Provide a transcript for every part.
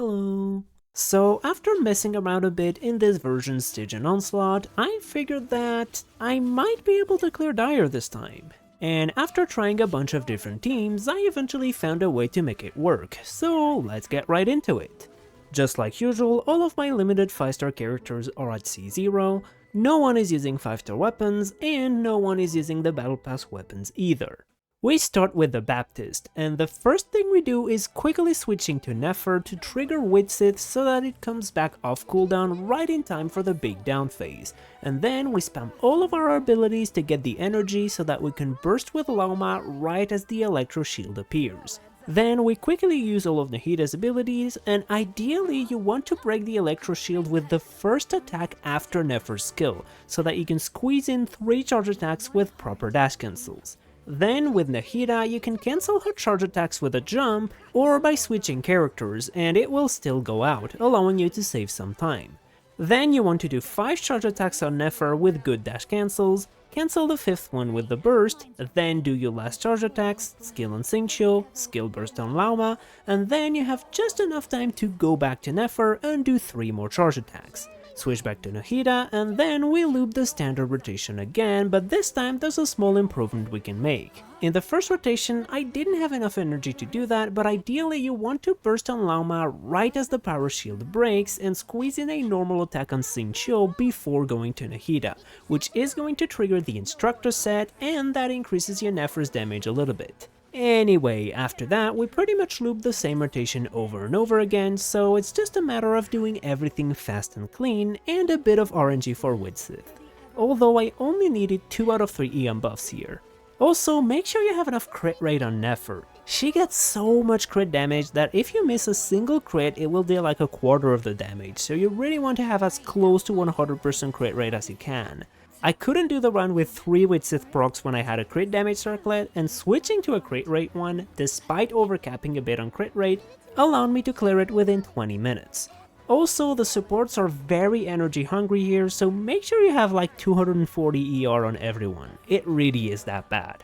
Hello. So after messing around a bit in this version's Stygian Onslaught, I figured that I might be able to clear Dire this time. And after trying a bunch of different teams, I eventually found a way to make it work, so let's get right into it. Just like usual, all of my limited 5-star characters are at C0, no one is using 5-star weapons, and no one is using the Battle Pass weapons either. We start with the Baptist, and the first thing we do is quickly switching to Nefer to trigger Widsith so that it comes back off cooldown right in time for the big down phase, and then we spam all of our abilities to get the energy so that we can burst with Lauma right as the Electro Shield appears. Then we quickly use all of Nahida's abilities, and ideally you want to break the Electro Shield with the first attack after Nefer's skill, so that you can squeeze in 3 charge attacks with proper dash cancels. Then with Nahida you can cancel her charge attacks with a jump or by switching characters and it will still go out, allowing you to save some time. Then you want to do 5 charge attacks on Nefer with good dash cancels, cancel the 5th one with the burst, then do your last charge attacks, skill on Xingqiu, skill burst on Lauma, and then you have just enough time to go back to Nefer and do 3 more charge attacks. Switch back to Nahida, and then we loop the standard rotation again, but this time there's a small improvement we can make. In the first rotation, I didn't have enough energy to do that, but ideally you want to burst on Lauma right as the power shield breaks and squeeze in a normal attack on Xingqiu before going to Nahida, which is going to trigger the instructor set, and that increases your Nefer's damage a little bit. Anyway, after that, we pretty much loop the same rotation over and over again, so it's just a matter of doing everything fast and clean, and a bit of RNG for Widsith. Although I only needed 2 out of 3 EM buffs here. Also, make sure you have enough crit rate on Nefer. She gets so much crit damage that if you miss a single crit, it will deal like a quarter of the damage, so you really want to have as close to 100% crit rate as you can. I couldn't do the run with 3 Widsith procs when I had a crit damage circlet, and switching to a crit rate one, despite overcapping a bit on crit rate, allowed me to clear it within 20 minutes. Also, the supports are very energy hungry here, so make sure you have like 240 ER on everyone. It really is that bad.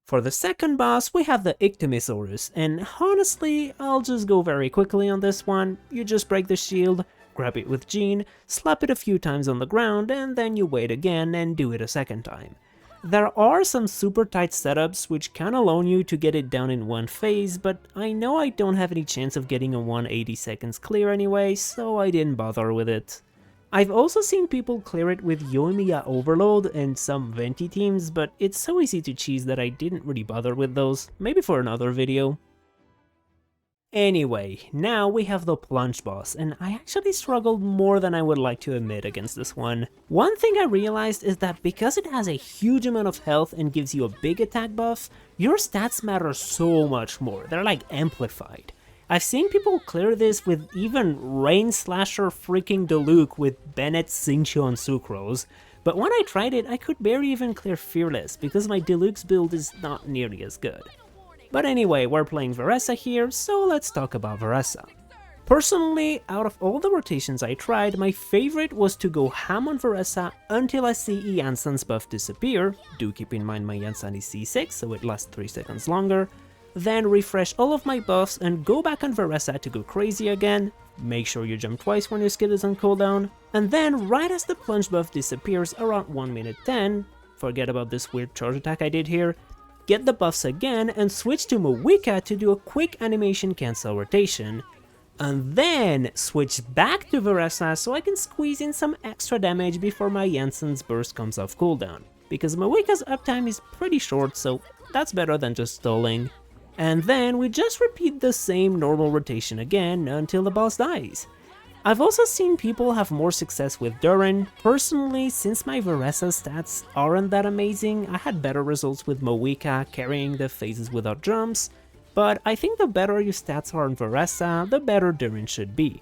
For the second boss, we have the Ictomisaurus, and honestly, I'll just go very quickly on this one. You just break the shield, grab it with Jean, slap it a few times on the ground, and then you wait again and do it a second time. There are some super tight setups which can allow you to get it down in one phase, but I know I don't have any chance of getting a 180 seconds clear anyway, so I didn't bother with it. I've also seen people clear it with Yoimiya Overload and some Venti teams, but it's so easy to cheese that I didn't really bother with those, maybe for another video. Anyway, now we have the Plunge boss, and I actually struggled more than I would like to admit against this one. One thing I realized is that because it has a huge amount of health and gives you a big attack buff, your stats matter so much more, they're like amplified. I've seen people clear this with even Rain Slasher freaking Diluc with Bennett, Xingqiu and Sucrose, but when I tried it I could barely even clear Fearless because my Diluc's build is not nearly as good. But anyway, we're playing Veressa here, so let's talk about Veressa. Personally, out of all the rotations I tried, my favorite was to go ham on Veressa until I see Jansen's buff disappear. Do keep in mind my Jansen is C6, so it lasts 3 seconds longer. Then refresh all of my buffs and go back on Veressa to go crazy again. Make sure you jump twice when your skill is on cooldown. And then right as the plunge buff disappears around 1 minute 10, forget about this weird charge attack I did here, get the buffs again and switch to Moika to do a quick animation cancel rotation, and then switch back to Veressa so I can squeeze in some extra damage before my Jansen's burst comes off cooldown, because Moika's uptime is pretty short, so that's better than just stalling. And then we just repeat the same normal rotation again until the boss dies. I've also seen people have more success with Durin. Personally, since my Veressa stats aren't that amazing, I had better results with Moika carrying the phases without jumps, but I think the better your stats are on Veressa, the better Durin should be.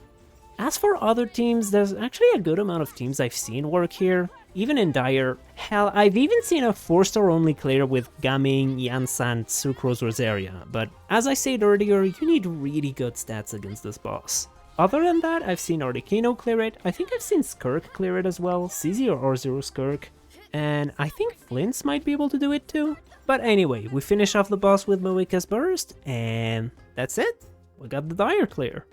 As for other teams, there's actually a good amount of teams I've seen work here, even in Dire. Hell, I've even seen a 4-star only clear with Gaming, Jansen, Sucrose, Rosaria, but as I said earlier, you need really good stats against this boss. Other than that, I've seen Articuno clear it, I think I've seen Skirk clear it as well, C0R0 Skirk. and I think Flints might be able to do it too. But anyway, we finish off the boss with Moika's Burst, and that's it. We got the Dire clear.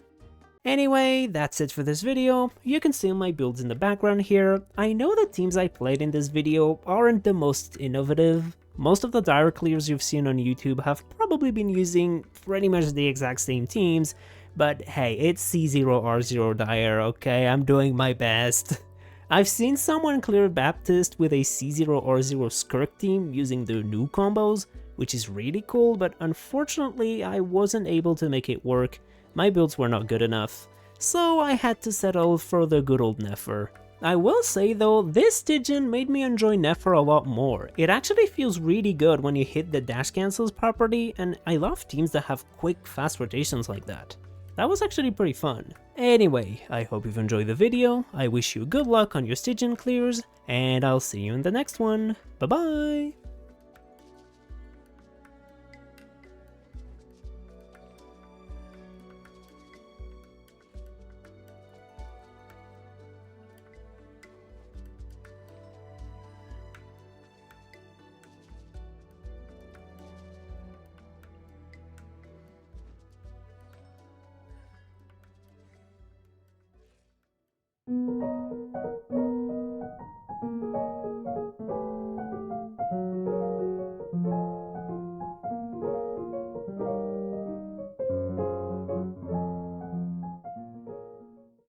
Anyway, that's it for this video. You can see my builds in the background here. I know the teams I played in this video aren't the most innovative. Most of the Dire clears you've seen on YouTube have probably been using pretty much the exact same teams, but hey, it's C0R0 Dire, okay? I'm doing my best. I've seen someone clear Baptist with a C0R0 Skirk team using their new combos, which is really cool, but unfortunately I wasn't able to make it work. My builds were not good enough, so I had to settle for the good old Nefer. I will say though, this Stygian made me enjoy Nefer a lot more. It actually feels really good when you hit the dash cancels property, and I love teams that have quick, fast rotations like that. That was actually pretty fun. Anyway, I hope you've enjoyed the video, I wish you good luck on your Stygian clears, and I'll see you in the next one. Bye bye!